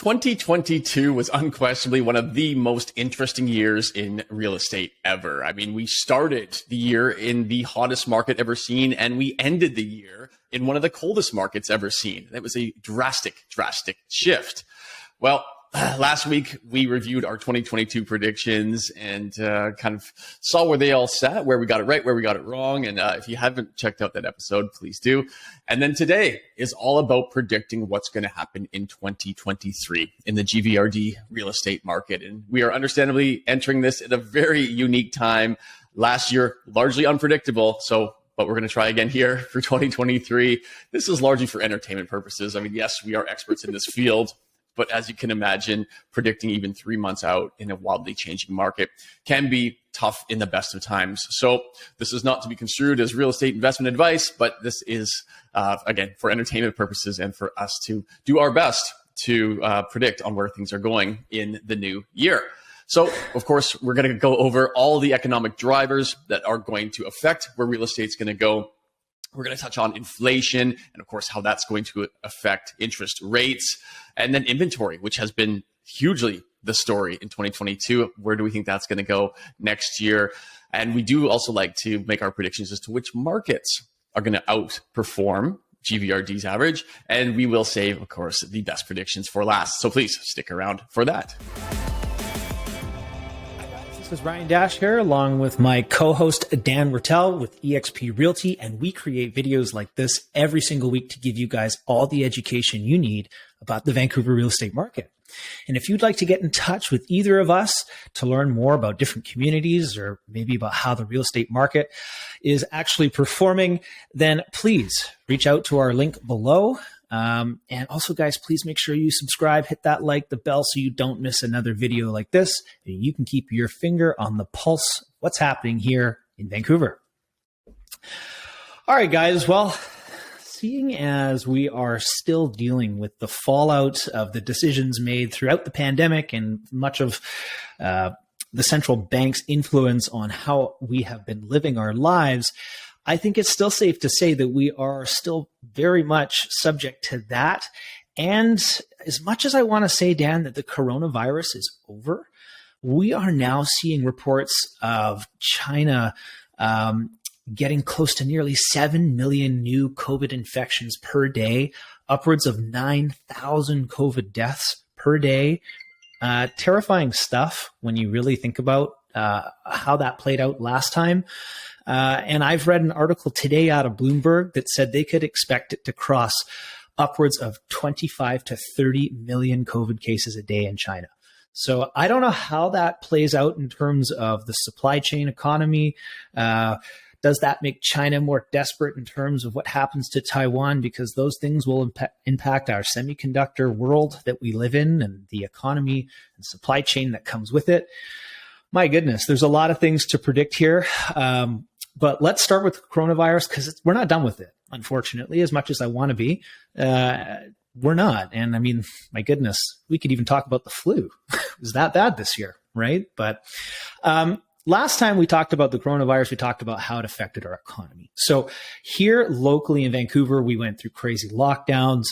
2022 was unquestionably one of the most interesting years in real estate ever. I mean, we started the year in the hottest market ever seen, and we ended the year in one of the coldest markets ever seen. That was a drastic shift. Well, last week we reviewed our 2022 predictions and kind of saw where they all sat, where we got it right, where we got it wrong. And if you haven't checked out that episode, please do. And then today is all about predicting what's going to happen in 2023 in the GVRD real estate market. And we are understandably entering this at a very unique time. Last year, largely unpredictable. But we're going to try again here for 2023. This is largely for entertainment purposes. I mean, yes, we are experts in this field. But as you can imagine, predicting even 3 months out in a wildly changing market can be tough in the best of times. So this is not to be construed as real estate investment advice, but this is, again, for entertainment purposes and for us to do our best to predict on where things are going in the new year. So, of course, we're going to go over all the economic drivers that are going to affect where real estate's going to go. We're going to touch on inflation and, of course, how that's going to affect interest rates, and then inventory, which has been hugely the story in 2022. Where do we think that's going to go next year? And we do also like to make our predictions as to which markets are going to outperform GVRD's average. And we will save, of course, the best predictions for last. So please stick around for that. This is Ryan Dash here, along with my co-host Dan Wertel with eXp Realty, and we create videos like this every single week to give you guys all the education you need about the Vancouver real estate market. And if you'd like to get in touch with either of us to learn more about different communities or maybe about how the real estate market is actually performing, then please reach out to our link below. And also, guys, please make sure you subscribe, hit that like, the bell, so you don't miss another video like this. And you can keep your finger on the pulse of what's happening here in Vancouver. All right, guys. Well, seeing as we are still dealing with the fallout of the decisions made throughout the pandemic and much of the central bank's influence on how we have been living our lives, I think it's still safe to say that we are still very much subject to that. And as much as I want to say, Dan, that the coronavirus is over, we are now seeing reports of China getting close to nearly 7 million new COVID infections per day, upwards of 9,000 COVID deaths per day. Terrifying stuff when you really think about how that played out last time. And I've read an article today out of Bloomberg that said they could expect it to cross upwards of 25 to 30 million COVID cases a day in China. So I don't know how that plays out in terms of the supply chain economy. Does that make China more desperate in terms of what happens to Taiwan? Because those things will impact our semiconductor world that we live in and the economy and supply chain that comes with it. My goodness, there's a lot of things to predict here. But let's start with coronavirus because we're not done with it, unfortunately, as much as I want to be. We're not. And I mean, my goodness, we could even talk about the flu. It was that bad this year, right? But last time we talked about the coronavirus, we talked about how it affected our economy. So here locally in Vancouver, we went through crazy lockdowns.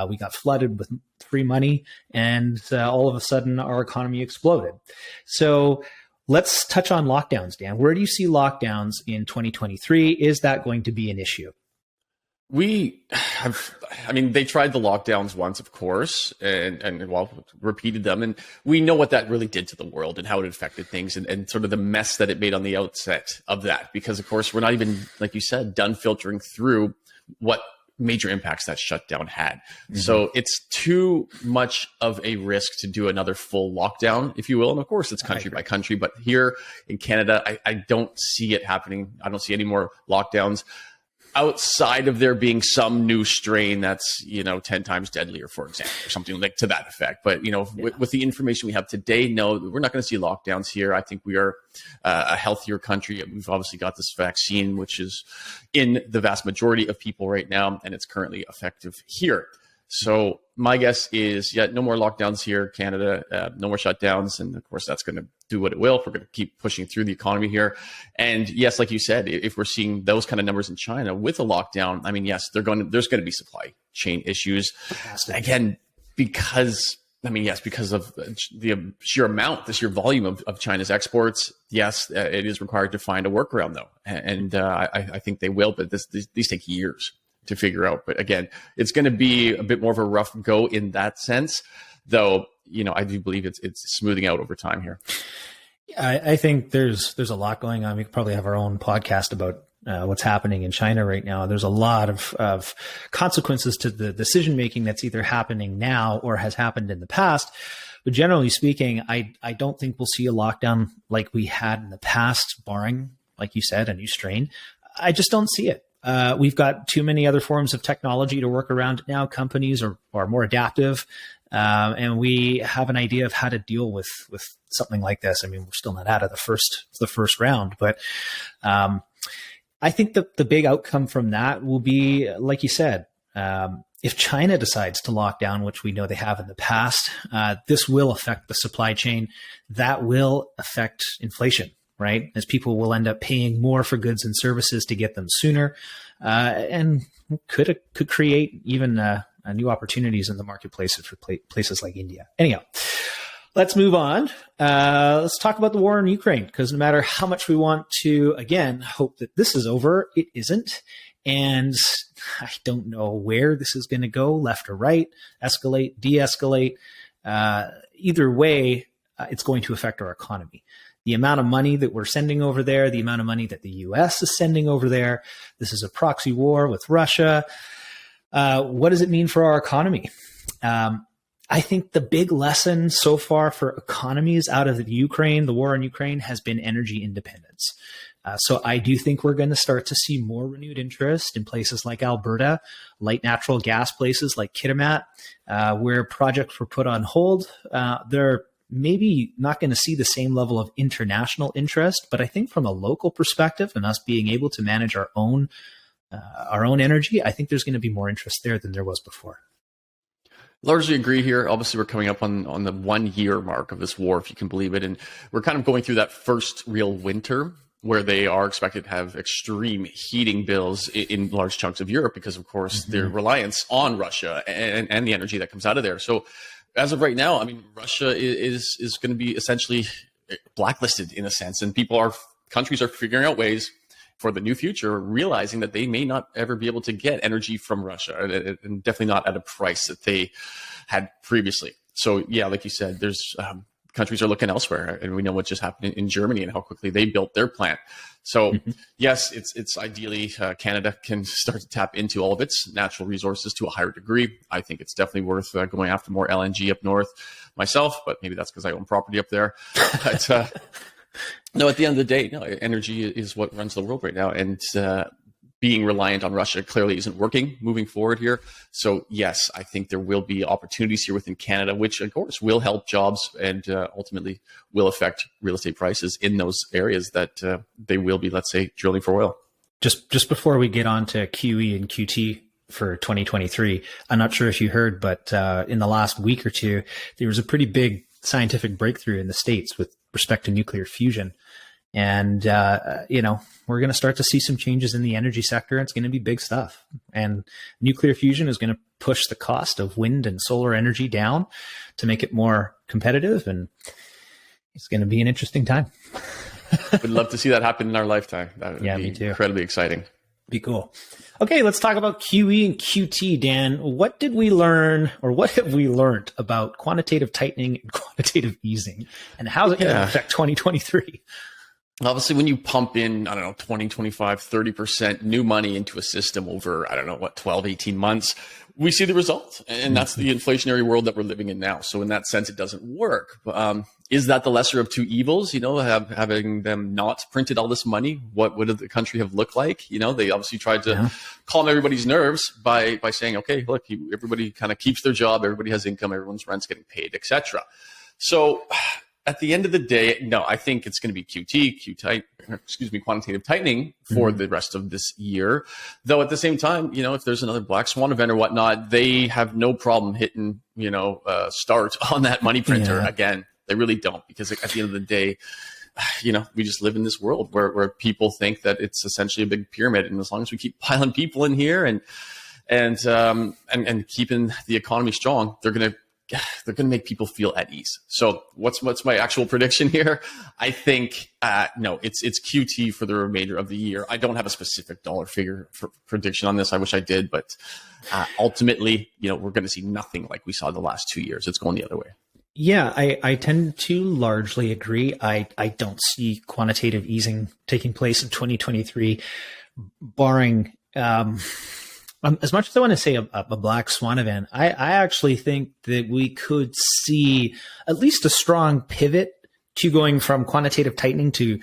We got flooded with free money, and all of a sudden our economy exploded. So let's touch on lockdowns, Dan. Where do you see lockdowns in 2023? Is that going to be an issue? They tried the lockdowns once, of course, and repeated them. And we know what that really did to the world and how it affected things and sort of the mess that it made on the outset of that. Because, of course, we're not even, like you said, done filtering through what major impacts that shutdown had. Mm-hmm. So it's too much of a risk to do another full lockdown, if you will. And of course, it's country by country. But here in Canada, I don't see it happening. I don't see any more lockdowns outside of there being some new strain that's, 10 times deadlier, for example, or something like to that effect. But, with the information we have today, no, we're not going to see lockdowns here. I think we are a healthier country. We've obviously got this vaccine, which is in the vast majority of people right now, and it's currently effective here. So my guess is, no more lockdowns here, Canada, no more shutdowns. And of course, that's going to do what it will. We're going to keep pushing through the economy here. And yes, like you said, if we're seeing those kind of numbers in China with a lockdown, I mean, yes, there's going to be supply chain issues. Again, because I mean, yes, because of the sheer amount, the sheer volume of China's exports. Yes, it is required to find a workaround, though. And I think they will, but these take years to figure out. But again, it's going to be a bit more of a rough go in that sense, though, I do believe it's smoothing out over time here. I think there's a lot going on. We could probably have our own podcast about what's happening in China right now. There's a lot of consequences to the decision making that's either happening now or has happened in the past. But generally speaking, I don't think we'll see a lockdown like we had in the past, barring, like you said, a new strain. I just don't see it. We've got too many other forms of technology to work around it now. Companies are more adaptive. And we have an idea of how to deal with something like this. I mean, we're still not out of the first round, but I think the big outcome from that will be, like you said, if China decides to lock down, which we know they have in the past, this will affect the supply chain. That will affect inflation, right? As people will end up paying more for goods and services to get them sooner, and could create even new opportunities in the marketplace for places like India. Anyhow, let's move on. Let's talk about the war in Ukraine, because no matter how much we want to, again, hope that this is over, it isn't. And I don't know where this is going to go, left or right, escalate, de-escalate. Either way, it's going to affect our economy. The amount of money that we're sending over there, the amount of money that the U.S. is sending over there. This is a proxy war with Russia. What does it mean for our economy? I think the big lesson so far for economies out of the war in Ukraine has been energy independence. So I do think we're going to start to see more renewed interest in places like Alberta, light natural gas places like Kitimat, where projects were put on hold. They're maybe not going to see the same level of international interest, but I think from a local perspective and us being able to manage our own energy, I think there's going to be more interest there than there was before. Largely agree here. Obviously, we're coming up on the 1 year mark of this war, if you can believe it. And we're kind of going through that first real winter where they are expected to have extreme heating bills in large chunks of Europe because, of course, their reliance on Russia and the energy that comes out of there. So as of right now, I mean, Russia is going to be essentially blacklisted in a sense. And countries are figuring out ways for the new future, realizing that they may not ever be able to get energy from Russia, and definitely not at a price that they had previously. So yeah, like you said, there's countries are looking elsewhere, and we know what just happened in Germany and how quickly they built their plant. So yes, it's ideally Canada can start to tap into all of its natural resources to a higher degree. I think it's definitely worth going after more LNG up north myself, but maybe that's because I own property up there. But no, at the end of the day, no, energy is what runs the world right now. And being reliant on Russia clearly isn't working moving forward here. So yes, I think there will be opportunities here within Canada, which of course will help jobs and ultimately will affect real estate prices in those areas that they will be, let's say, drilling for oil. Just before we get on to QE and QT for 2023, I'm not sure if you heard, but in the last week or two, there was a pretty big scientific breakthrough in the States with respect to nuclear fusion. And, we're going to start to see some changes in the energy sector. It's going to be big stuff. And nuclear fusion is going to push the cost of wind and solar energy down to make it more competitive. And it's going to be an interesting time. Would love to see that happen in our lifetime. That would be me too. Incredibly exciting. Be cool. Okay, let's talk about QE and QT, Dan. What did we learn, or what have we learned about quantitative tightening and quantitative easing, and how is it going to affect 2023? Obviously, when you pump in, 20, 25, 30% new money into a system over, 12, 18 months, we see the result. And that's the inflationary world that we're living in now. So in that sense, it doesn't work. Is that the lesser of two evils? Having them not printed all this money, what would the country have looked like? They obviously tried to calm everybody's nerves by saying, okay, look, everybody kind of keeps their job, everybody has income, everyone's rent's getting paid, etc. So at the end of the day, no, I think it's going to be quantitative tightening for the rest of this year. Though at the same time, if there's another black swan event or whatnot, they have no problem hitting, start on that money printer again. They really don't, because at the end of the day, we just live in this world where people think that it's essentially a big pyramid, and as long as we keep piling people in here and keeping the economy strong, they're going to they're going to make people feel at ease. So what's my actual prediction here? I think no, it's QT for the remainder of the year. I don't have a specific dollar figure for prediction on this. I wish I did, but ultimately, we're going to see nothing like we saw the last 2 years. It's going the other way. Yeah, I tend to largely agree. I don't see quantitative easing taking place in 2023, barring as much as I want to say a black swan event. I actually think that we could see at least a strong pivot to going from quantitative tightening to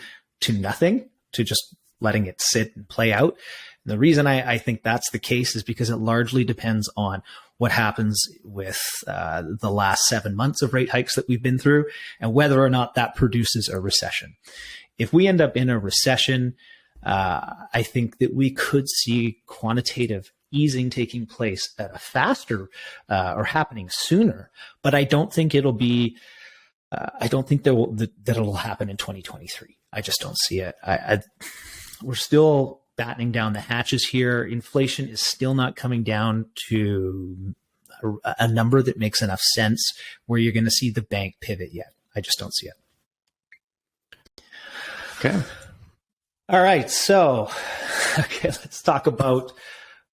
nothing, to just letting it sit and play out. And the reason I think that's the case is because it largely depends on what happens with the last 7 months of rate hikes that we've been through and whether or not that produces a recession. If we end up in a recession, I think that we could see quantitative easing taking place at a faster or happening sooner, but I don't think it'll be. I don't think that it'll happen in 2023. I just don't see it. We're still battening down the hatches here. Inflation is still not coming down to a number that makes enough sense where you're going to see the bank pivot yet. I just don't see it. Okay. All right. So, let's talk about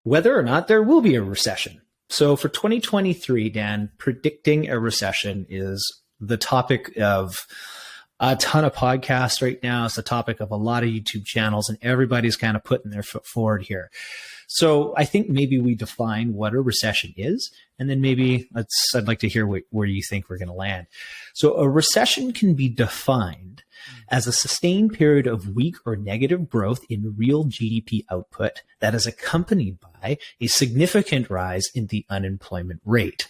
whether or not there will be a recession. So for 2023, Dan, predicting a recession is the topic of a ton of podcasts right now. It's the topic of a lot of YouTube channels, and everybody's kind of putting their foot forward here. So I think maybe we define what a recession is, and then maybe I'd like to hear where you think we're going to land. So a recession can be defined as a sustained period of weak or negative growth in real GDP output that is accompanied by a significant rise in the unemployment rate.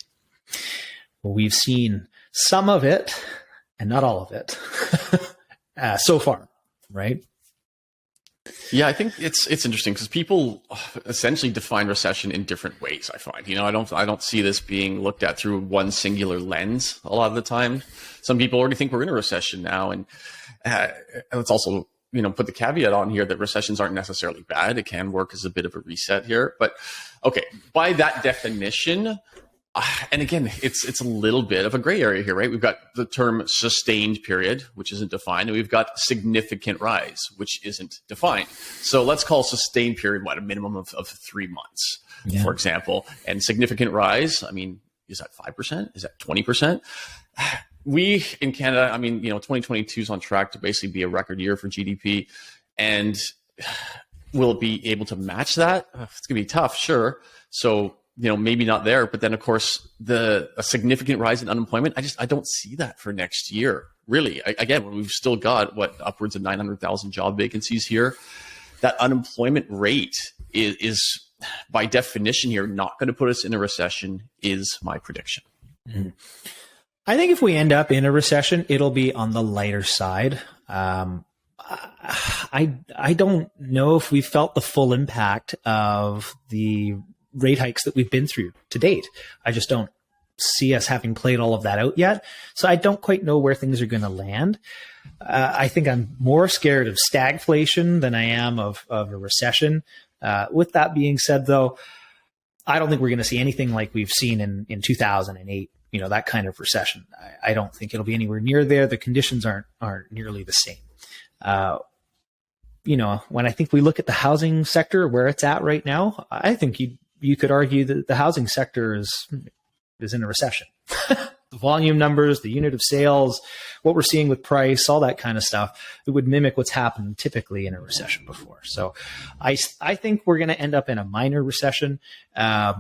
Well, we've seen some of it and not all of it so far, right? Yeah, I think it's interesting because people essentially define recession in different ways. I find, I don't see this being looked at through one singular lens a lot of the time. Some people already think we're in a recession now, and let's also put the caveat on here that recessions aren't necessarily bad. It can work as a bit of a reset here, but okay, by that definition. And again, it's a little bit of a gray area here, right? We've got the term sustained period, which isn't defined, and we've got significant rise, which isn't defined. So let's call sustained period, a minimum of 3 months, for example. And significant rise, is that 5%? Is that 20%? We in Canada, 2022 is on track to basically be a record year for GDP. And will it be able to match that? It's going to be tough, sure. So, maybe not there, but then of course a significant rise in unemployment. I don't see that for next year, really. Again, when we've still got upwards of 900,000 job vacancies here, that unemployment rate is by definition here not going to put us in a recession is my prediction. Mm-hmm. I think if we end up in a recession, it'll be on the lighter side. I don't know if we felt the full impact of the rate hikes that we've been through to date. I just don't see us having played all of that out yet. So I don't quite know where things are going to land. I think I'm more scared of stagflation than I am of a recession. With that being said, though, I don't think we're going to see anything like we've seen in 2008, that kind of recession. I don't think it'll be anywhere near there. The conditions aren't nearly the same. When I think we look at the housing sector, where it's at right now, I think you could argue that the housing sector is in a recession. The volume numbers, the unit of sales, what we're seeing with price, all that kind of stuff, it would mimic what's happened typically in a recession before. So I think we're going to end up in a minor recession. I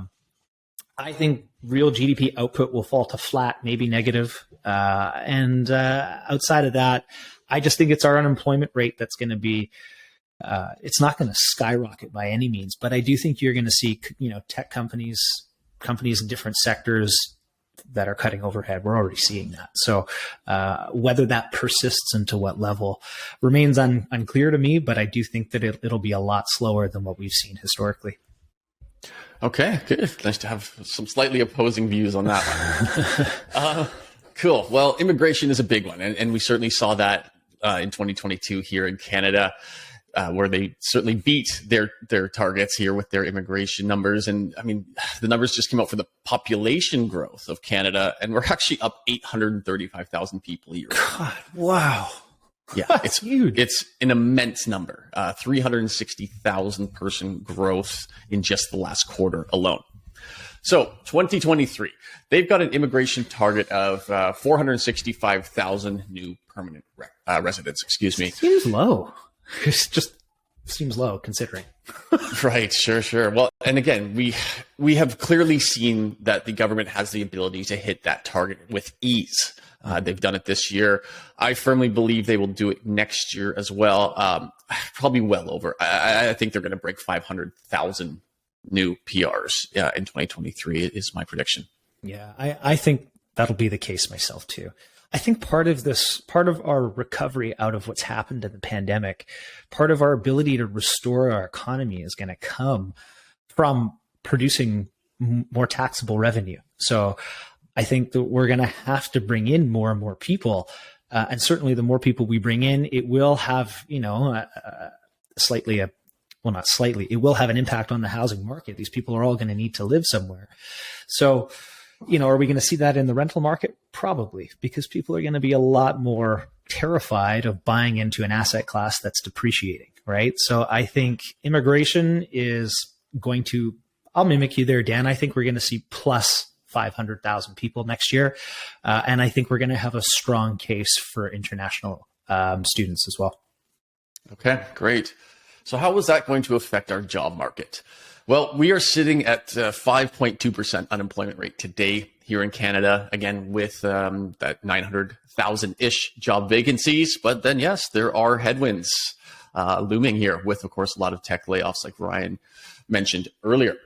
think real GDP output will fall to flat, maybe negative. And outside of that, I just think it's our unemployment rate that's going to be it's not going to skyrocket by any means, but I do think you're going to see, tech companies in different sectors that are cutting overhead. We're already seeing that. So whether that persists and to what level remains unclear to me, but I do think that it'll be a lot slower than what we've seen historically. Okay, good. Nice to have some slightly opposing views on that one. Cool. Well, immigration is a big one, and we certainly saw that in 2022 here in Canada. where they certainly beat their targets here with their immigration numbers. And I mean, the numbers just came out for the population growth of Canada, and we're actually up 835,000 people a year. God, wow. Yeah, That's it's huge. It's an immense number, 360,000 person growth in just the last quarter alone. So 2023, they've got an immigration target of 465,000 new permanent residents. Excuse me. Seems low. It just seems low considering. Right. Sure. Well, and again, we have clearly seen that the government has the ability to hit that target with ease. They've done it this year. I firmly believe they will do it next year as well. Probably well over. I think they're going to break 500,000 new PRs in 2023 is my prediction. Yeah, I think that'll be the case myself too. I think part of our recovery out of what's happened in the pandemic, part of our ability to restore our economy is going to come from producing more taxable revenue. So I think that we're going to have to bring in more and more people. And certainly the more people we bring in, it will have, it will have an impact on the housing market. These people are all going to need to live somewhere. So, are we going to see that in the rental market? Probably, because people are going to be a lot more terrified of buying into an asset class that's depreciating, right? So I think immigration is going to, I'll mimic you there, Dan. I think we're going to see plus 500,000 people next year. And I think we're going to have a strong case for international students as well. Okay, great. So how is that going to affect our job market? Well, we are sitting at 5.2% unemployment rate today here in Canada, again, with that 900,000-ish job vacancies. But then, yes, there are headwinds looming here with, of course, a lot of tech layoffs like Ryan mentioned earlier.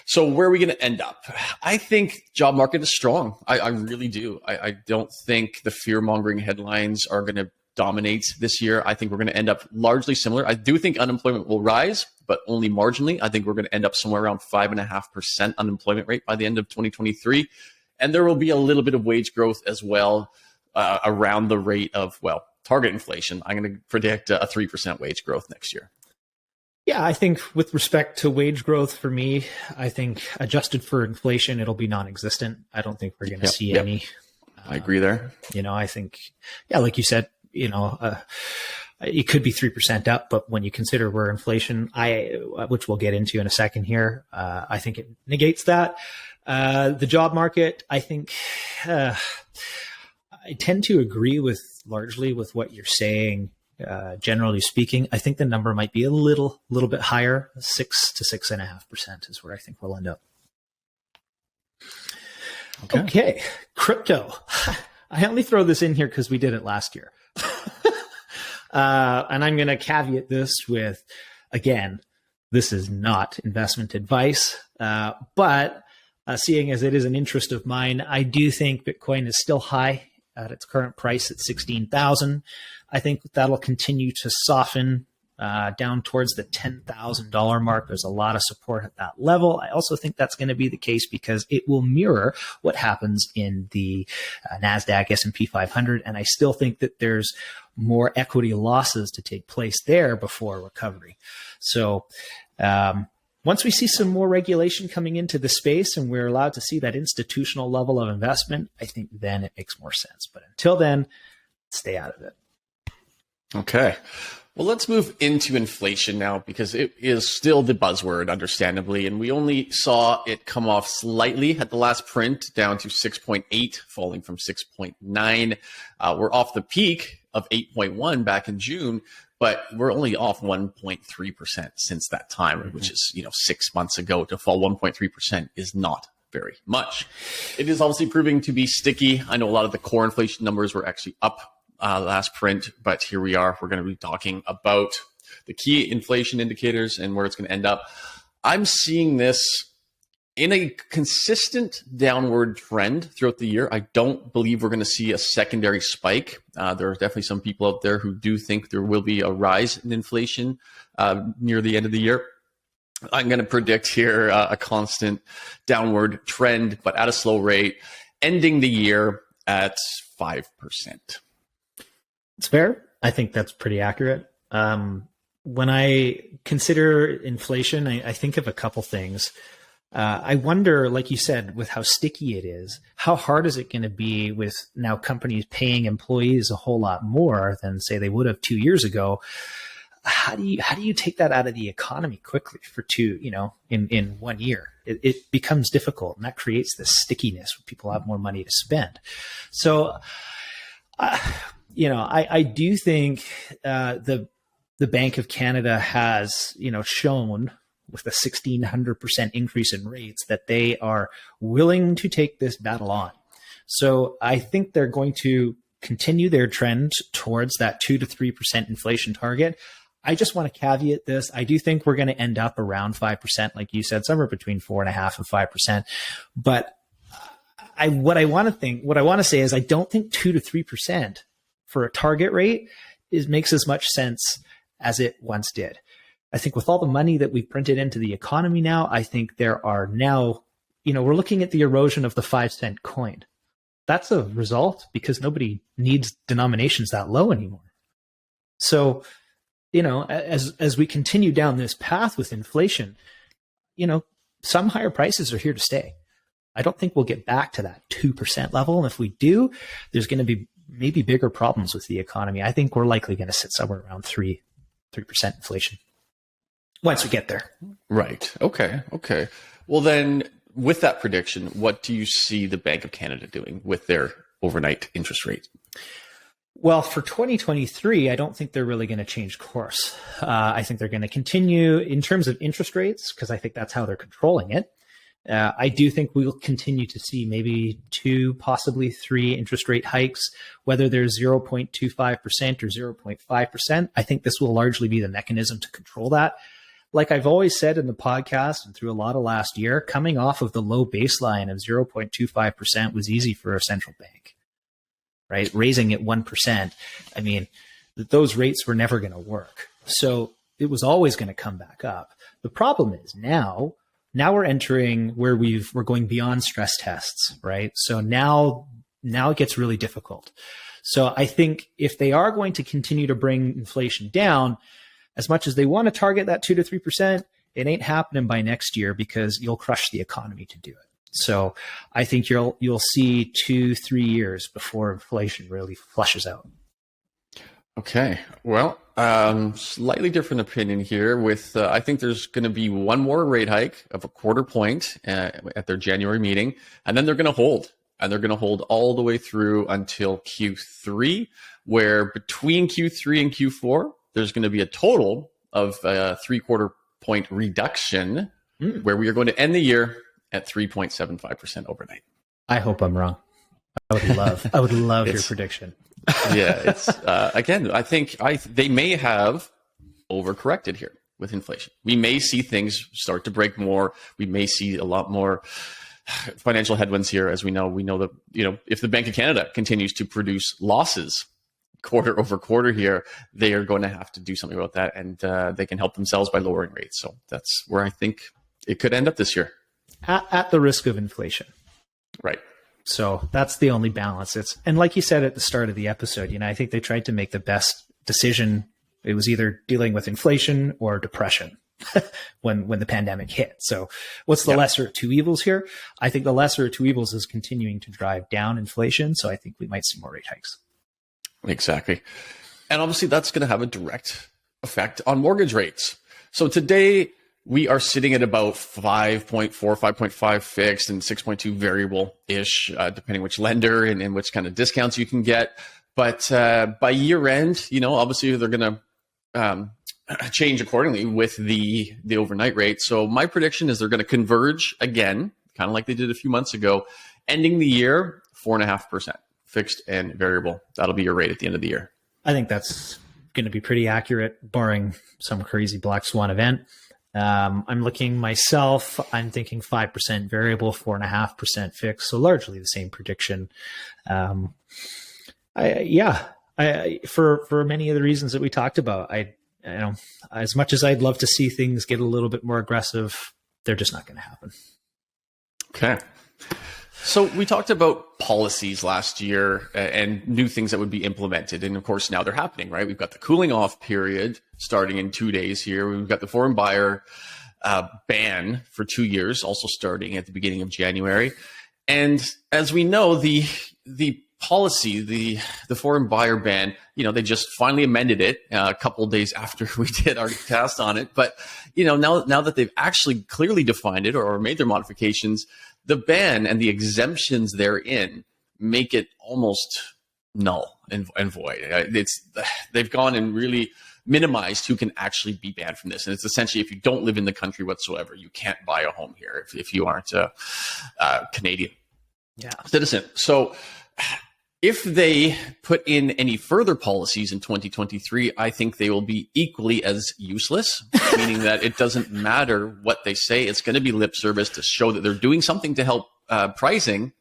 So where are we going to end up? I think job market is strong. I really do. I don't think the fear-mongering headlines are going to dominate this year. I think we're going to end up largely similar. I do think unemployment will rise, but only marginally. I think we're going to end up somewhere around 5.5% unemployment rate by the end of 2023. And there will be a little bit of wage growth as well around the rate of, target inflation. I'm going to predict a 3% wage growth next year. Yeah, I think with respect to wage growth for me, I think adjusted for inflation, it'll be non-existent. I don't think we're going to see any. I agree there. I think, like you said, it could be 3% up, but when you consider where inflation, which we'll get into in a second here, I think it negates that. The job market, I think, I tend to agree largely with what you're saying. Generally speaking, I think the number might be a little bit higher. 6 to 6.5% is where I think we'll end up. Okay. Crypto. I only throw this in here because we did it last year. And I'm going to caveat this with, again, this is not investment advice, but seeing as it is an interest of mine, I do think Bitcoin is still high at its current price at 16,000. I think that'll continue to soften down towards the $10,000 mark. There's a lot of support at that level. I also think that's going to be the case because it will mirror what happens in the NASDAQ, S&P 500. And I still think that there's more equity losses to take place there before recovery. So once we see some more regulation coming into the space and we're allowed to see that institutional level of investment, I think then it makes more sense. But until then, stay out of it. Okay. Well, let's move into inflation now because it is still the buzzword, understandably. And we only saw it come off slightly at the last print, down to 6.8, falling from 6.9. We're off the peak of 8.1 back in June, but we're only off 1.3% since that time, which is, 6 months ago. To fall 1.3% is not very much. It is obviously proving to be sticky. I know a lot of the core inflation numbers were actually up last print, but here we are. We're going to be talking about the key inflation indicators and where it's going to end up. I'm seeing this in a consistent downward trend throughout the year. I don't believe we're going to see a secondary spike. There are definitely some people out there who do think there will be a rise in inflation near the end of the year. I'm going to predict here a constant downward trend, but at a slow rate, ending the year at 5%. It's fair. I think that's pretty accurate. when I consider inflation, I think of a couple things. I wonder, like you said, with how sticky it is, how hard is it going to be with now companies paying employees a whole lot more than say they would have 2 years ago? How do you take that out of the economy quickly for in 1 year? It becomes difficult, and that creates this stickiness where people have more money to spend. So, I do think the Bank of Canada has, shown with a 1,600% increase in rates that they are willing to take this battle on. So I think they're going to continue their trend towards that 2 to 3% inflation target. I just want to caveat this. I do think we're going to end up around 5%, like you said, somewhere between 4.5% and 5%. But what I want to say is I don't think 2 to 3% for a target rate makes as much sense as it once did. I think with all the money that we've printed into the economy now, I think there are now, we're looking at the erosion of the 5-cent coin. That's a result because nobody needs denominations that low anymore. So, as we continue down this path with inflation, some higher prices are here to stay. I don't think we'll get back to that 2% level. And if we do, there's going to be maybe bigger problems with the economy. I think we're likely going to sit somewhere around 3% inflation once we get there. Right. Okay. Well, then with that prediction, what do you see the Bank of Canada doing with their overnight interest rate? Well, for 2023, I don't think they're really going to change course. I think they're going to continue in terms of interest rates because I think that's how they're controlling it. I do think we'll continue to see maybe 2, possibly 3 interest rate hikes, whether they're 0.25% or 0.5%. I think this will largely be the mechanism to control that. Like I've always said in the podcast and through a lot of last year, coming off of the low baseline of 0.25% was easy for a central bank, right? Raising it 1%. I mean, those rates were never going to work. So it was always going to come back up. The problem is now we're entering where we're going beyond stress tests, right? So now it gets really difficult. So I think if they are going to continue to bring inflation down, as much as they want to target that 2 to 3%, it ain't happening by next year because you'll crush the economy to do it. So I think you'll see 2-3 years before inflation really flushes out. Okay. Well, slightly different opinion here with, I think there's going to be one more rate hike of a 1/4 point at their January meeting, and then they're going to hold. And they're going to hold all the way through until Q3, where between Q3 and Q4, there's going to be a total of a 3/4 point reduction, where we are going to end the year at 3.75% overnight. I hope I'm wrong. I would love your prediction. Yeah, it's again, I think they may have overcorrected here with inflation. We may see things start to break more. We may see a lot more financial headwinds here, as we know. We know that if the Bank of Canada continues to produce losses 1/4 over 1/4 here, they are going to have to do something about that, and they can help themselves by lowering rates. So that's where I think it could end up this year. At the risk of inflation. Right. So that's the only balance. And like you said at the start of the episode, I think they tried to make the best decision. It was either dealing with inflation or depression when the pandemic hit. So what's the lesser of two evils here? I think the lesser of two evils is continuing to drive down inflation. So I think we might see more rate hikes. Exactly. And obviously that's going to have a direct effect on mortgage rates. So today we are sitting at about 5.4, 5.5 fixed and 6.2 variable-ish, depending which lender and which kind of discounts you can get. But by year end, obviously they're going to change accordingly with the overnight rate. So my prediction is they're going to converge again, kind of like they did a few months ago, ending the year 4.5%. Fixed and variable. That'll be your rate at the end of the year. I think that's going to be pretty accurate, barring some crazy black swan event. I'm looking myself, I'm thinking 5% variable, 4.5% fixed. So largely the same prediction. For many of the reasons that we talked about, as much as I'd love to see things get a little bit more aggressive, they're just not going to happen. Okay. So we talked about policies last year and new things that would be implemented. And of course, now they're happening, right? We've got the cooling off period starting in 2 days here. We've got the foreign buyer ban for 2 years, also starting at the beginning of January. And as we know, the policy, the foreign buyer ban, they just finally amended it a couple of days after we did our cast on it. But, now that they've actually clearly defined it or made their modifications, the ban and the exemptions therein make it almost null and void. They've gone and really minimized who can actually be banned from this. And it's essentially, if you don't live in the country whatsoever, you can't buy a home here if you aren't a Canadian citizen. So if they put in any further policies in 2023, I think they will be equally as useless, meaning that it doesn't matter what they say. It's going to be lip service to show that they're doing something to help pricing,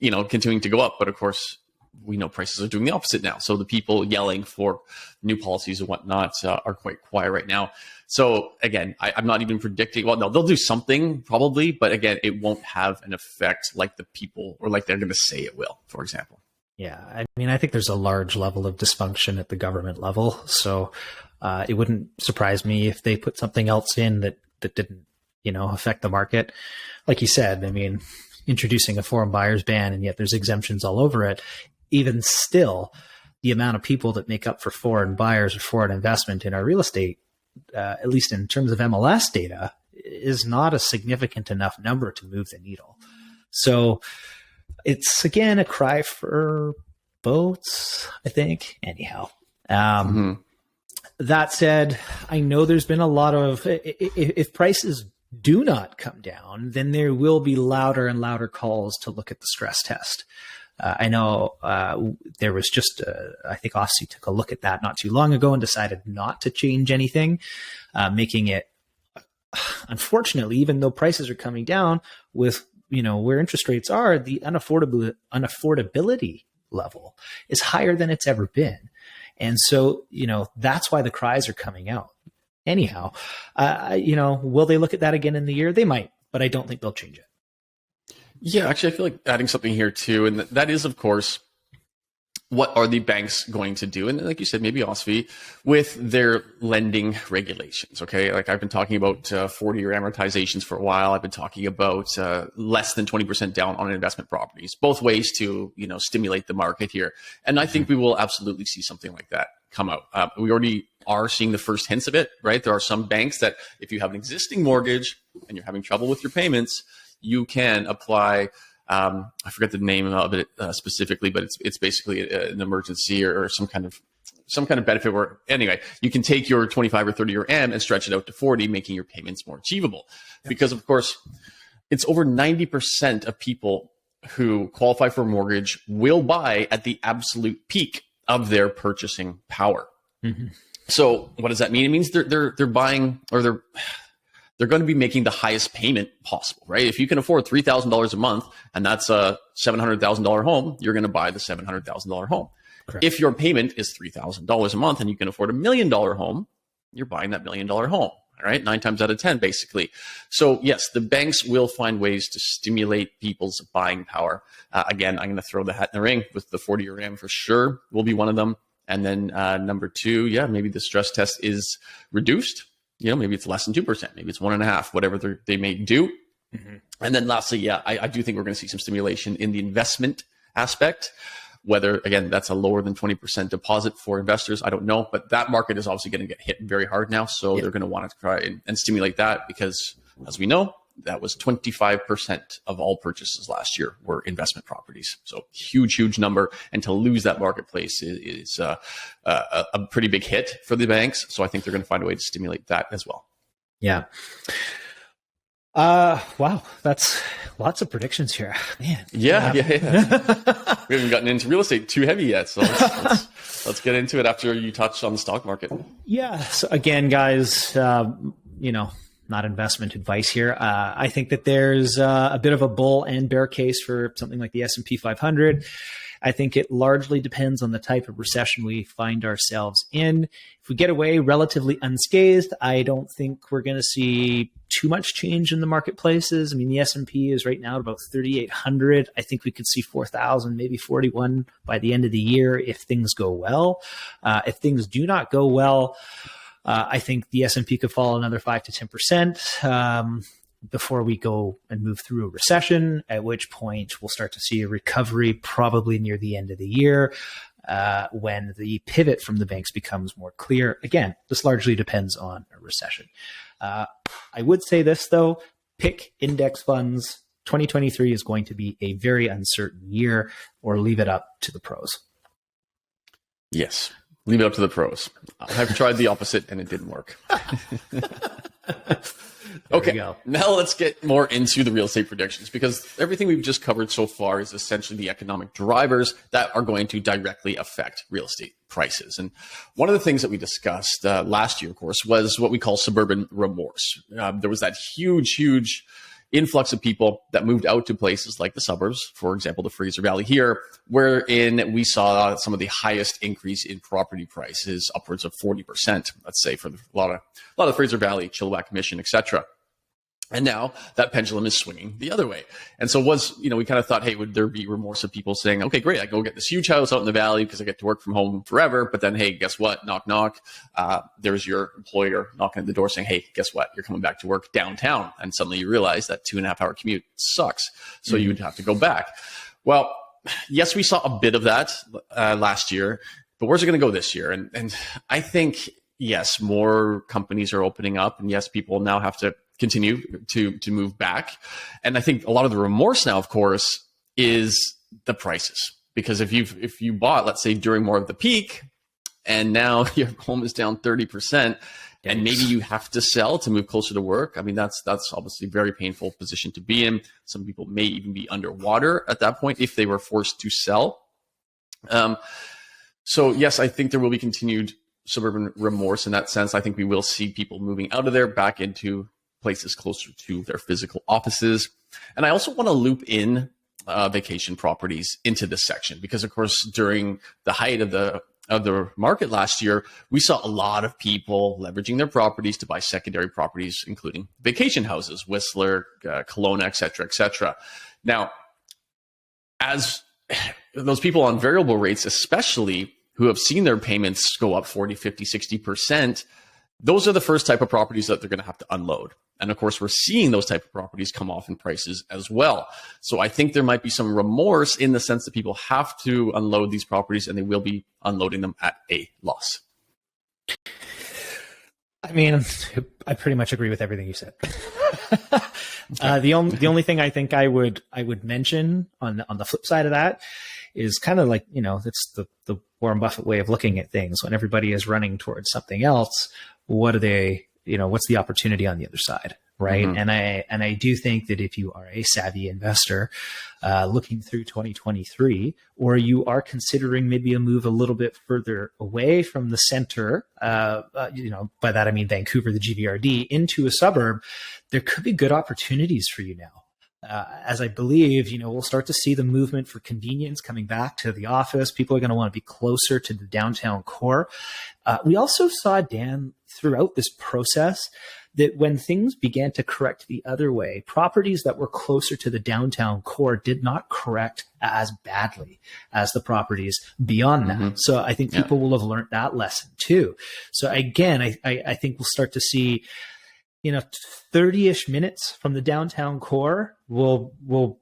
continuing to go up. But of course, we know prices are doing the opposite now. So the people yelling for new policies and whatnot are quite quiet right now. So again, I'm not even predicting. Well, no, they'll do something probably, but again, it won't have an effect like the people or like they're going to say it will, for example. Yeah, I mean, I think there's a large level of dysfunction at the government level. So it wouldn't surprise me if they put something else in that didn't, affect the market. Like you said, I mean, introducing a foreign buyers ban, and yet there's exemptions all over it. Even still, the amount of people that make up for foreign buyers or foreign investment in our real estate, at least in terms of MLS data, is not a significant enough number to move the needle. So it's, again, a cry for votes, I think. Anyhow, that said, I know there's been a lot of, if prices do not come down, then there will be louder and louder calls to look at the stress test. I know there was just, I think OSFI took a look at that not too long ago and decided not to change anything, making it, unfortunately, even though prices are coming down with, where interest rates are, the unaffordability level is higher than it's ever been. And so, that's why the cries are coming out. Anyhow, will they look at that again in the year? They might, but I don't think they'll change it. Yeah, actually, I feel like adding something here too, and that is, of course, what are the banks going to do? And like you said, maybe OSFI with their lending regulations. Okay, like I've been talking about 40-year amortizations for a while. I've been talking about less than 20% down on investment properties. Both ways to stimulate the market here, and I think we will absolutely see something like that come out. We already are seeing the first hints of it. Right, there are some banks that if you have an existing mortgage and you're having trouble with your payments, you can apply, I forget the name of it specifically, but it's basically an emergency or some kind of benefit where, anyway, you can take your 25 or 30-year AM and stretch it out to 40, making your payments more achievable. Yep. Because, of course, it's over 90% of people who qualify for a mortgage will buy at the absolute peak of their purchasing power. Mm-hmm. So what does that mean? It means they're buying, or they're going to be making the highest payment possible, right? If you can afford $3,000 a month and that's a $700,000 home, you're going to buy the $700,000 home. Correct. If your payment is $3,000 a month and you can afford $1 million home, you're buying that $1 million home, all right? 9 times out of 10, basically. So yes, the banks will find ways to stimulate people's buying power. Again, I'm going to throw the hat in the ring with the 40-year AM for sure will be one of them. And then number two, maybe the stress test is reduced. Maybe it's less than 2%, maybe it's 1.5%, whatever they may do. Mm-hmm. And then lastly, I do think we're going to see some stimulation in the investment aspect. Whether, again, that's a lower than 20% deposit for investors, I don't know. But that market is obviously going to get hit very hard now. So they're going to want to try and stimulate that because, as we know, that was 25% of all purchases last year were investment properties. So huge number. And to lose that marketplace is a pretty big hit for the banks. So I think they're going to find a way to stimulate that as well. Yeah. Wow. That's lots of predictions here, man. Yeah. We haven't gotten into real estate too heavy yet. So let's get into it after you touch on the stock market. Yeah. So again, guys, not investment advice here. I think that there's a bit of a bull and bear case for something like the S&P 500. I think it largely depends on the type of recession we find ourselves in. If we get away relatively unscathed, I don't think we're going to see too much change in the marketplaces. I mean, the S&P is right now at about 3,800. I think we could see 4,000, maybe 41 by the end of the year if things go well. If things do not go well, I think the S&P could fall another 5 to 10%. Before we go and move through a recession, at which point we'll start to see a recovery probably near the end of the year when the pivot from the banks becomes more clear. Again, this largely depends on a recession. I would say this, though, pick index funds. 2023 is going to be a very uncertain year, or leave it up to the pros. Yes, leave it up to the pros. I've tried the opposite and it didn't work. Okay, now let's get more into the real estate predictions, because everything we've just covered so far is essentially the economic drivers that are going to directly affect real estate prices. And one of the things that we discussed last year, of course, was what we call suburban remorse. There was that huge influx of people that moved out to places like the suburbs, for example, the Fraser Valley here, wherein we saw some of the highest increase in property prices, upwards of 40%, let's say, for a lot of Fraser Valley, Chilliwack Mission, etc. And now that pendulum is swinging the other way. And so we kind of thought, hey, would there be remorse of people saying, okay, great, I go get this huge house out in the valley because I get to work from home forever. But then, hey, guess what? Knock, knock. There's your employer knocking at the door saying, hey, guess what? You're coming back to work downtown. And suddenly you realize that 2.5 hour commute sucks. So you would have to go back. Well, yes, we saw a bit of that last year, but where's it going to go this year? And I think, yes, more companies are opening up, and yes, people now have to continue to move back. And I think a lot of the remorse now, of course, is the prices. Because if you bought, let's say, during more of the peak, and now your home is down 30%, and maybe you have to sell to move closer to work. I mean, that's obviously a very painful position to be in. Some people may even be underwater at that point if they were forced to sell. So yes, I think there will be continued suburban remorse in that sense. I think we will see people moving out of there back into places closer to their physical offices. And I also want to loop in vacation properties into this section, because of course, during the height of the market last year, we saw a lot of people leveraging their properties to buy secondary properties, including vacation houses, Whistler, Kelowna, et cetera, et cetera. Now, as those people on variable rates, especially, who have seen their payments go up 40, 50, 60%, those are the first type of properties that they're going to have to unload. And of course, we're seeing those type of properties come off in prices as well. So I think there might be some remorse in the sense that people have to unload these properties, and they will be unloading them at a loss. I mean, I pretty much agree with everything you said. The only thing I think I would mention on the flip side of that is kind of like, it's the Warren Buffett way of looking at things. When everybody is running towards something else, what are they, what's the opportunity on the other side, right? Mm-hmm. And I do think that if you are a savvy investor looking through 2023, or you are considering maybe a move a little bit further away from the center, by that I mean Vancouver, the GVRD, into a suburb, there could be good opportunities for you now. As I believe, we'll start to see the movement for convenience coming back to the office. People are going to want to be closer to the downtown core. We also saw, Dan, throughout this process, that when things began to correct the other way, properties that were closer to the downtown core did not correct as badly as the properties beyond that. Mm-hmm. So I think people will have learned that lesson too. So again, I think we'll start to see 30-ish minutes from the downtown core will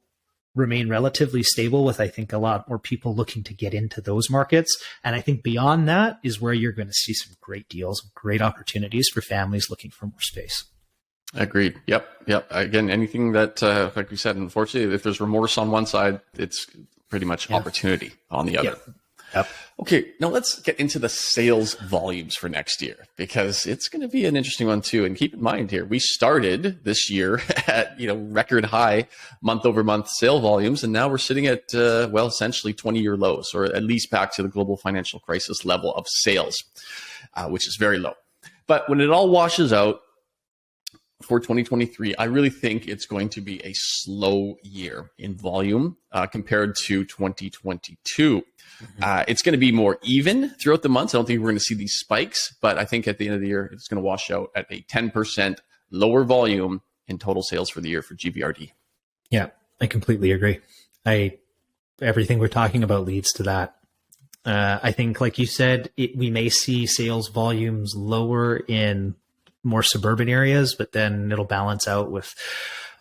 remain relatively stable, with, I think, a lot more people looking to get into those markets. And I think beyond that is where you're going to see some great deals, great opportunities for families looking for more space. Agreed. Yep. Again, anything that, like we said, unfortunately, if there's remorse on one side, it's pretty much opportunity on the other. Yep. Okay, now let's get into the sales volumes for next year, because it's going to be an interesting one too. And keep in mind here, we started this year at record high month-over-month sale volumes, and now we're sitting at essentially 20-year lows, or at least back to the global financial crisis level of sales, which is very low. But when it all washes out for 2023, I really think it's going to be a slow year in volume compared to 2022. It's going to be more even throughout the months. I don't think we're going to see these spikes, but I think at the end of the year, it's going to wash out at a 10% lower volume in total sales for the year for GVRD. Yeah, I completely agree. Everything we're talking about leads to that. I think, like you said, we may see sales volumes lower in more suburban areas, but then it'll balance out with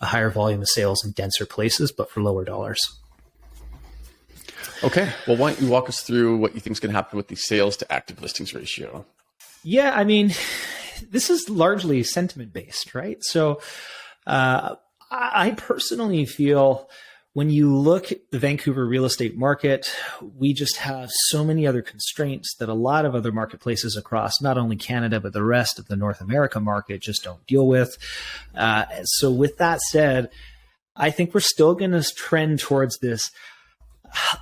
a higher volume of sales in denser places, but for lower dollars. Okay. Well, why don't you walk us through what you think is going to happen with the sales to active listings ratio? Yeah, I mean, this is largely sentiment based, right? So I personally feel when you look at the Vancouver real estate market, we just have so many other constraints that a lot of other marketplaces across not only Canada, but the rest of the North America market just don't deal with. So with that said, I think we're still going to trend towards this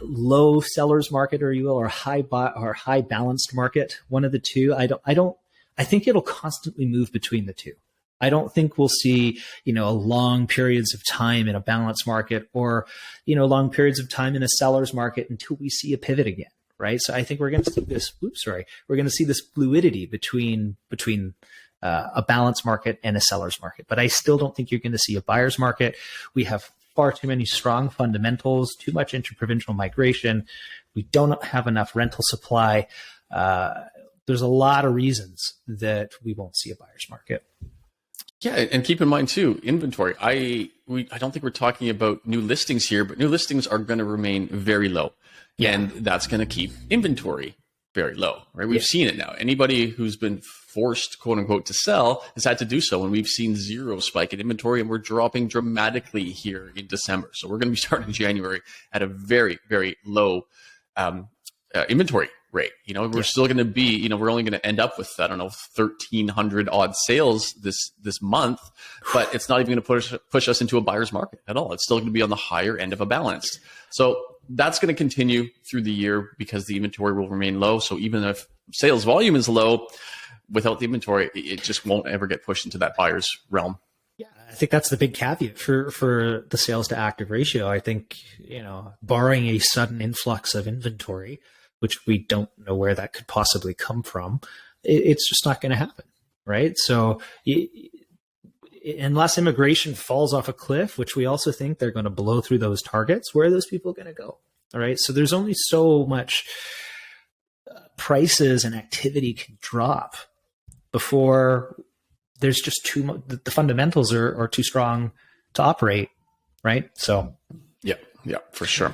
low sellers market, or you will, or high balanced market. One of the two. I think it'll constantly move between the two. I don't think we'll see, long periods of time in a balanced market, or, long periods of time in a seller's market until we see a pivot again, right? So I think we're going to see this. We're going to see this fluidity between a balanced market and a seller's market. But I still don't think you're going to see a buyer's market. We have far too many strong fundamentals, too much interprovincial migration. We don't have enough rental supply. There's a lot of reasons that we won't see a buyer's market. Yeah, and keep in mind too, inventory. I don't think we're talking about new listings here, but new listings are going to remain very low, and that's going to keep inventory very low, right? We've seen it now. Anybody who's been forced, quote unquote, to sell has had to do so, and we've seen zero spike in inventory, and we're dropping dramatically here in December. So we're going to be starting January at a very, very low inventory rate. We're still going to be, we're only going to end up with, 1,300 odd sales this month, but it's not even going to push us into a buyer's market at all. It's still going to be on the higher end of a balance. So that's going to continue through the year because the inventory will remain low. So even if sales volume is low, without the inventory, it just won't ever get pushed into that buyer's realm. Yeah, I think that's the big caveat for the sales to active ratio. I think, barring a sudden influx of inventory, which we don't know where that could possibly come from, it's just not going to happen, right? So unless immigration falls off a cliff, which we also think they're going to blow through those targets, where are those people going to go? All right. So there's only so much prices and activity can drop before there's just too much. The fundamentals are too strong to operate, right? So yeah, for sure.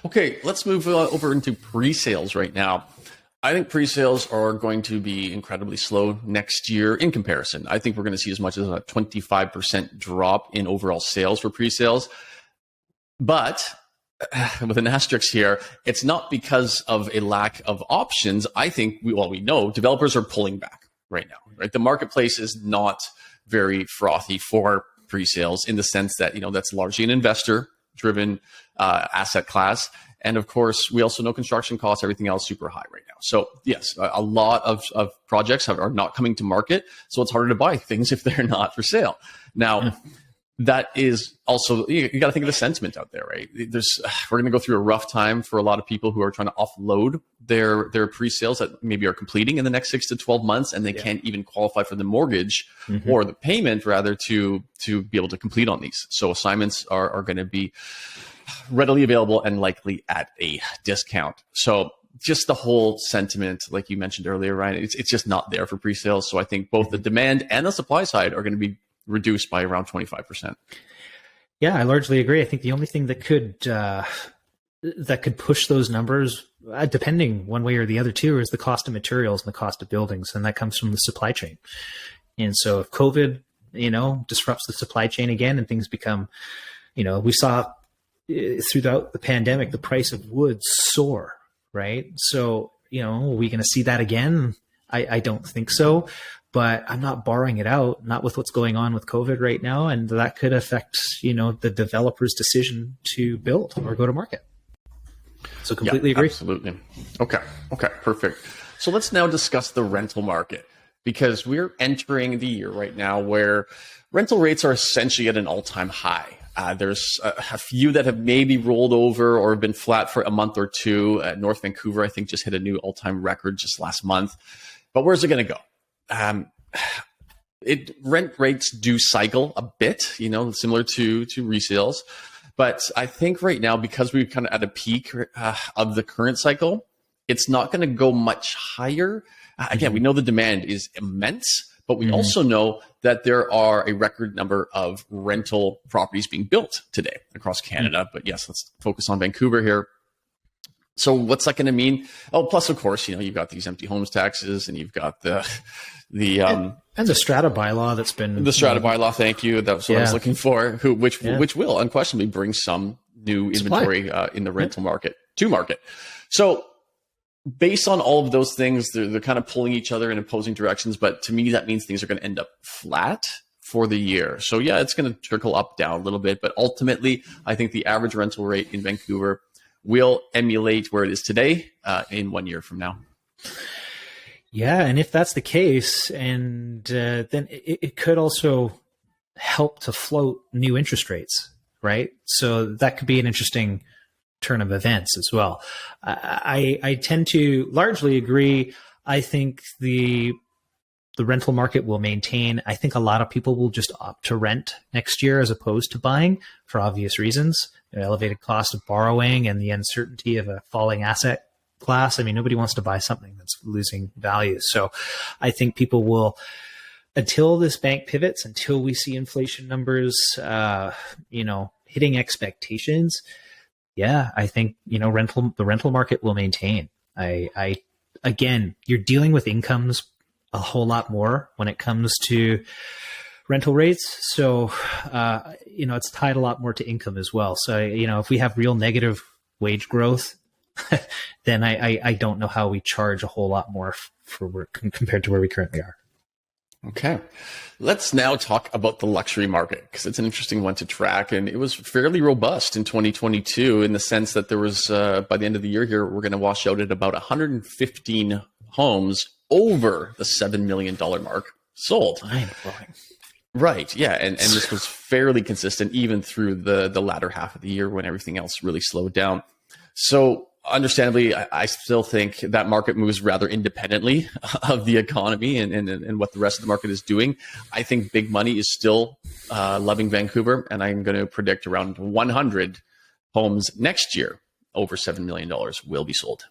Okay, let's move over into pre-sales right now. I think pre-sales are going to be incredibly slow next year in comparison. I think we're going to see as much as a 25% drop in overall sales for pre-sales. But with an asterisk here, it's not because of a lack of options. I think we know developers are pulling back right now, right? The marketplace is not very frothy for pre-sales in the sense that, that's largely an investor-driven asset class. And of course, we also know construction costs, everything else super high right now. So yes, a lot of projects are not coming to market. So it's harder to buy things if they're not for sale. Now, that is also, you got to think of the sentiment out there, right? We're going to go through a rough time for a lot of people who are trying to offload their pre-sales that maybe are completing in the next 6 to 12 months, and they can't even qualify for the mortgage or the payment rather to be able to complete on these. So assignments are going to be readily available and likely at a discount. So just the whole sentiment, like you mentioned earlier, Ryan, it's just not there for pre-sales. So I think both the demand and the supply side are going to be reduced by around 25%. Yeah, I largely agree. I think the only thing that could push those numbers, depending one way or the other too, is the cost of materials and the cost of buildings, and that comes from the supply chain. And so if COVID, disrupts the supply chain again, and things become, we saw throughout the pandemic, the price of wood soar, right? So, are we going to see that again? I don't think so. But I'm not barring it out, not with what's going on with COVID right now. And that could affect, the developer's decision to build or go to market. So completely agree. Absolutely. Okay, perfect. So let's now discuss the rental market, because we're entering the year right now where rental rates are essentially at an all-time high. There's a few that have maybe rolled over or been flat for a month or two. North Vancouver, I think, just hit a new all-time record just last month. But where's it going to go? rent rates do cycle a bit, similar to resales. But I think right now, because we're kind of at a peak of the current cycle, it's not going to go much higher. Again, we know the demand is immense, but we also know that there are a record number of rental properties being built today across Canada. But yes, let's focus on Vancouver here. So what's that going to mean? Oh, plus, of course, you've got these empty homes taxes, and you've got the and the strata bylaw that's been the strata bylaw. Thank you. That's what I was looking for. Which will unquestionably bring some new inventory in the rental market to market. So based on all of those things, they're kind of pulling each other in opposing directions. But to me, that means things are going to end up flat for the year. So yeah, it's going to trickle up, down a little bit. But ultimately, I think the average rental rate in Vancouver will emulate where it is today in 1 year from now. Yeah, and if that's the case, and then it could also help to float new interest rates, right? So that could be an interesting turn of events as well. I tend to largely agree. I think the rental market will maintain. I think a lot of people will just opt to rent next year as opposed to buying for obvious reasons. The elevated cost of borrowing and the uncertainty of a falling asset class. I mean, nobody wants to buy something that's losing value. So I think people will, until this bank pivots, until we see inflation numbers, hitting expectations. Yeah, I think, the rental market will maintain. Again, you're dealing with incomes a whole lot more when it comes to rental rates. So, it's tied a lot more to income as well. So, if we have real negative wage growth, then I don't know how we charge a whole lot more for work compared to where we currently are. Okay. Let's now talk about the luxury market, because it's an interesting one to track. And it was fairly robust in 2022 in the sense that there was, by the end of the year here, we're going to wash out at about 115 homes over the $7 million mark sold. Mind-blowing. Right. Yeah. And this was fairly consistent even through the latter half of the year when everything else really slowed down. So understandably, I still think that market moves rather independently of the economy and what the rest of the market is doing. I think big money is still loving Vancouver, and I'm going to predict around 100 homes next year over $7 million will be sold.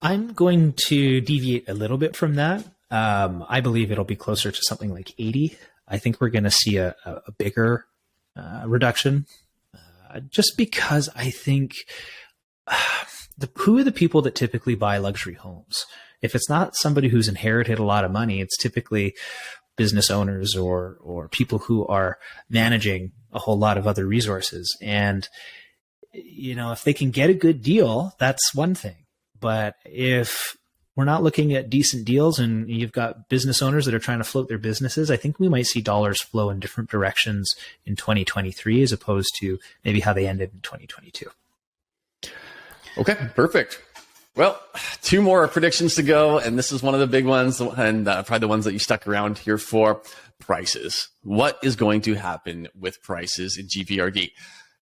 I'm going to deviate a little bit from that. I believe it'll be closer to something like 80. I think we're going to see a bigger reduction just because I think who are the people that typically buy luxury homes? If it's not somebody who's inherited a lot of money, it's typically business owners or people who are managing a whole lot of other resources. And, if they can get a good deal, that's one thing. But if we're not looking at decent deals and you've got business owners that are trying to float their businesses, I think we might see dollars flow in different directions in 2023 as opposed to maybe how they ended in 2022. Okay, perfect. Well, two more predictions to go, and this is one of the big ones, and probably the ones that you stuck around here for. Prices. What is going to happen with prices in GVRD?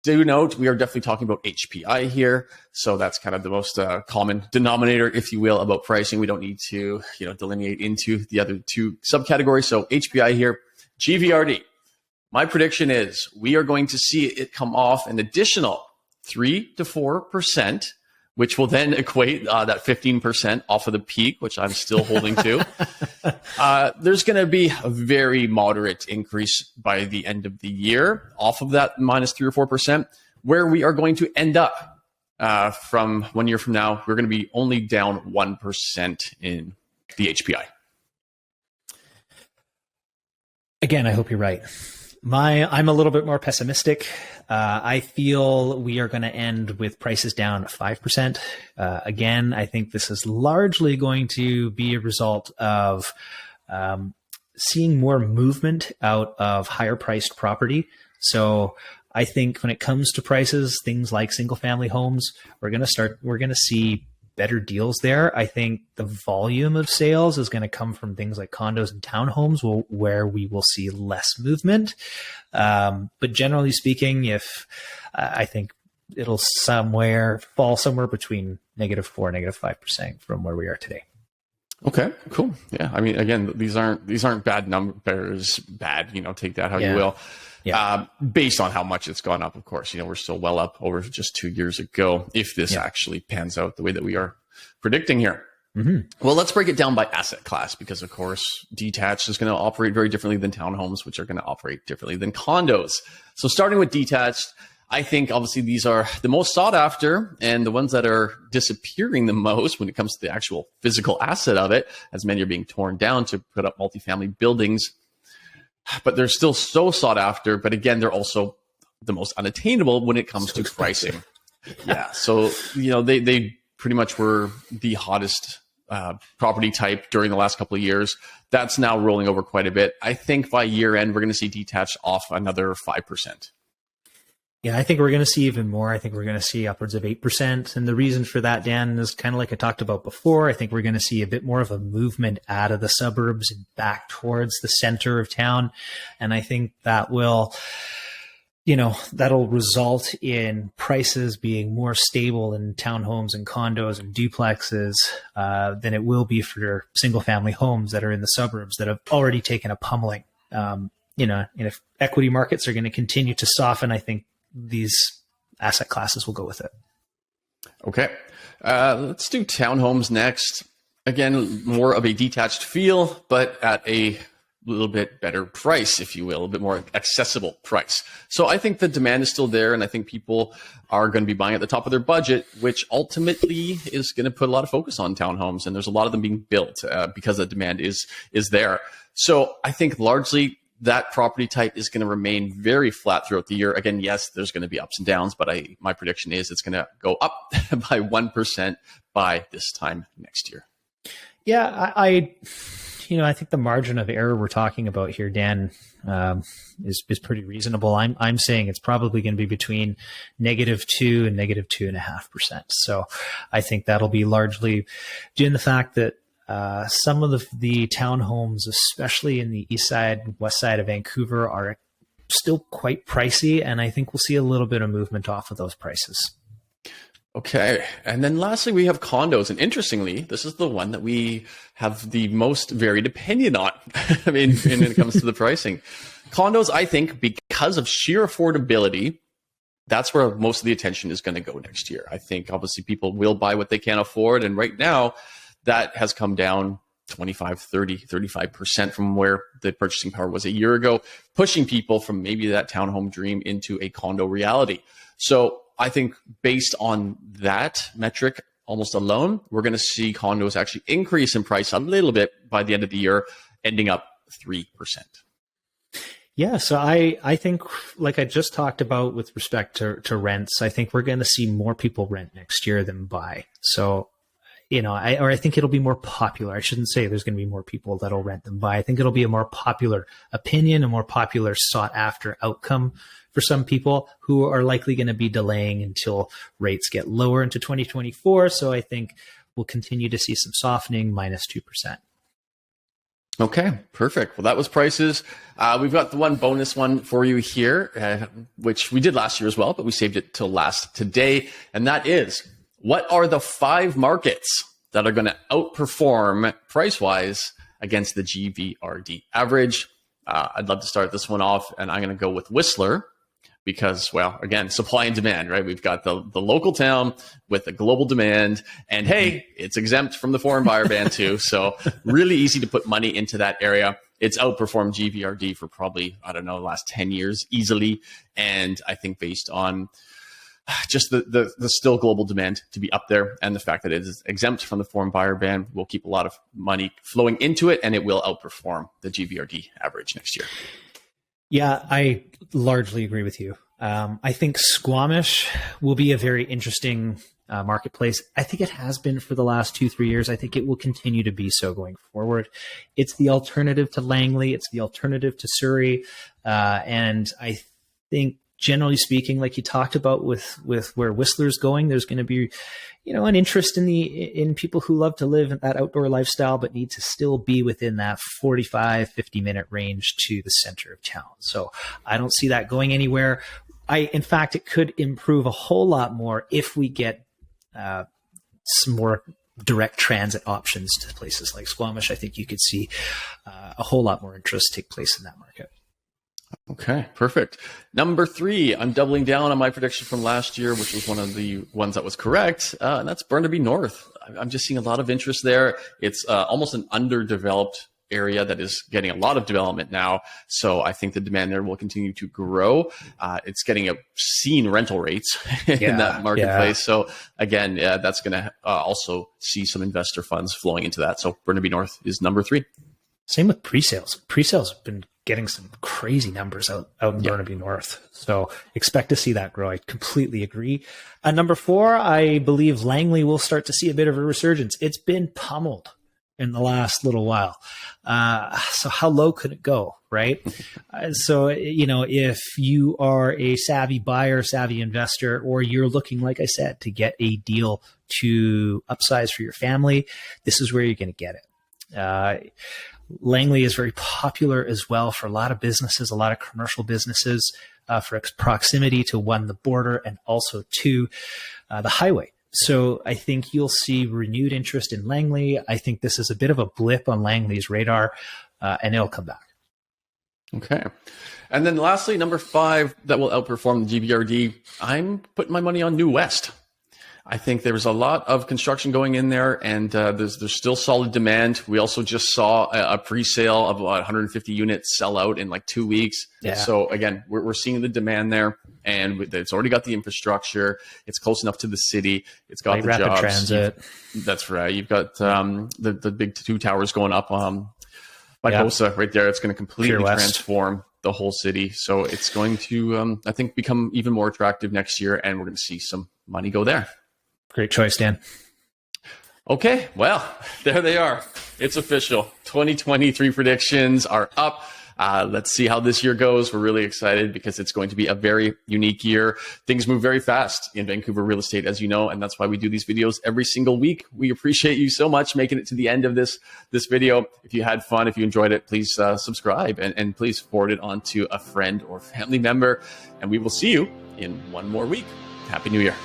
Do note, we are definitely talking about HPI here, so that's kind of the most common denominator, if you will, about pricing. We don't need to, delineate into the other two subcategories. So HPI here, GVRD. My prediction is we are going to see it come off an additional 3 to 4%, which will then equate that 15% off of the peak, which I'm still holding to. There's going to be a very moderate increase by the end of the year off of that minus 3 or 4%, where we are going to end up from 1 year from now. We're going to be only down 1% in the HPI. Again, I hope you're right. I'm a little bit more pessimistic. I feel we are going to end with prices down 5%. Again, I think this is largely going to be a result of seeing more movement out of higher priced property. So I think when it comes to prices, things like single family homes, we're going to see better deals there. I think the volume of sales is going to come from things like condos and townhomes where we will see less movement. But generally speaking, I think it'll fall somewhere between -4% and -5% from where we are today. Okay, cool. Yeah, I mean, again, these aren't bad numbers. Bad, take that how you will. Yeah. Based on how much it's gone up, of course. We're still well up over just 2 years ago. If this actually pans out the way that we are predicting here. Well, let's break it down by asset class because, of course, detached is going to operate very differently than townhomes, which are going to operate differently than condos. So starting with detached, I think obviously these are the most sought after and the ones that are disappearing the most when it comes to the actual physical asset of it, as many are being torn down to put up multifamily buildings. But they're still so sought after. But again, they're also the most unattainable when it comes to pricing. Yeah. So, they pretty much were the hottest property type during the last couple of years. That's now rolling over quite a bit. I think by year end, we're going to see detached off another 5%. Yeah, I think we're going to see even more. I think we're going to see upwards of 8%. And the reason for that, Dan, is kind of like I talked about before. I think we're going to see a bit more of a movement out of the suburbs and back towards the center of town. And I think that will, that'll result in prices being more stable in townhomes and condos and duplexes than it will be for single family homes that are in the suburbs that have already taken a pummeling. And if equity markets are going to continue to soften, I think these asset classes will go with it. Okay. Let's do townhomes next. Again, more of a detached feel, but at a little bit better price, if you will, a bit more accessible price. So I think the demand is still there, and I think people are going to be buying at the top of their budget, which ultimately is going to put a lot of focus on townhomes, and there's a lot of them being built because the demand is there. So I think largely that property type is going to remain very flat throughout the year. Again, yes, there's going to be ups and downs, but my prediction is it's going to go up by 1% by this time next year. Yeah, I think the margin of error we're talking about here, Dan, is pretty reasonable. I'm saying it's probably going to be between -2% and -2.5%. So I think that'll be largely due to the fact that some of the townhomes, especially in the east side, west side of Vancouver, are still quite pricey, and I think we'll see a little bit of movement off of those prices. Okay. And then lastly, we have condos. And interestingly, this is the one that we have the most varied opinion on. I mean, when it comes to the pricing. Condos, I think, because of sheer affordability, that's where most of the attention is going to go next year. I think obviously people will buy what they can afford. And right now, that has come down 25, 30, 35% from where the purchasing power was a year ago, pushing people from maybe that townhome dream into a condo reality. So I think based on that metric almost alone, we're going to see condos actually increase in price a little bit by the end of the year, ending up 3%. Yeah, so I think, like I just talked about with respect to rents, I think we're going to see more people rent next year than buy. So I think it'll be more popular. I shouldn't say there's going to be more people that'll rent than buy. I think it'll be a more popular opinion, a more popular sought after outcome for some people who are likely going to be delaying until rates get lower into 2024. So I think we'll continue to see some softening, -2%. Okay, perfect. Well, that was prices. We've got the one bonus one for you here, which we did last year as well, but we saved it till last today. And that is, what are the 5 markets that are going to outperform price-wise against the GVRD average? I'd love to start this one off, and I'm going to go with Whistler because, well, again, supply and demand, right? We've got the local town with the global demand, and hey, it's exempt from the foreign buyer ban too. So really easy to put money into that area. It's outperformed GVRD for probably, I don't know, the last 10 years easily. And I think based on just the still global demand to be up there and the fact that it is exempt from the foreign buyer ban will keep a lot of money flowing into it, and it will outperform the GVRD average next year. Yeah, I largely agree with you. I think Squamish will be a very interesting marketplace. I think it has been for the last 2-3 years. I think it will continue to be so going forward. It's the alternative to Langley. It's the alternative to Surrey. And I think, generally speaking, like you talked about with where Whistler's going, there's going to be, an interest in people who love to live that outdoor lifestyle, but need to still be within that 45-50 minute range to the center of town. So I don't see that going anywhere. In fact, it could improve a whole lot more if we get some more direct transit options to places like Squamish, I think you could see a whole lot more interest take place in that market. Okay, perfect. Number 3, I'm doubling down on my prediction from last year, which was one of the ones that was correct, and that's Burnaby North. I'm just seeing a lot of interest there. It's almost an underdeveloped area that is getting a lot of development now. So I think the demand there will continue to grow. It's getting obscene rental rates in that marketplace. Yeah. So again, that's going to also see some investor funds flowing into that. So Burnaby North is number 3. Same with pre-sales. Pre-sales have been getting some crazy numbers out in Burnaby North. So expect to see that grow. I completely agree. Number 4, I believe Langley will start to see a bit of a resurgence. It's been pummeled in the last little while. So how low could it go, right? So, if you are a savvy buyer, savvy investor, or you're looking, like I said, to get a deal to upsize for your family, this is where you're going to get it. Langley is very popular as well for a lot of businesses, a lot of commercial businesses, for its proximity to, 1, the border, and also 2, the highway. So I think you'll see renewed interest in Langley. I think this is a bit of a blip on Langley's radar, and it'll come back. Okay. And then lastly, number 5, that will outperform the GVRD. I'm putting my money on New West. I think there's a lot of construction going in there, and there's still solid demand. We also just saw a pre-sale of about 150 units sell out in like 2 weeks. Yeah. So again, we're seeing the demand there, and it's already got the infrastructure. It's close enough to the city. It's got the rapid jobs. Transit. That's right. You've got the big 2 towers going up by Costa right there. It's going to completely transform the whole city. So it's going to, I think, become even more attractive next year, and we're going to see some money go there. Great choice, Dan. Okay, well, there they are. It's official. 2023 predictions are up. Let's see how this year goes. We're really excited because it's going to be a very unique year. Things move very fast in Vancouver real estate, as you know, and that's why we do these videos every single week. We appreciate you so much making it to the end of this video. If you had fun, if you enjoyed it, please subscribe and please forward it on to a friend or family member. And we will see you in one more week. Happy New Year.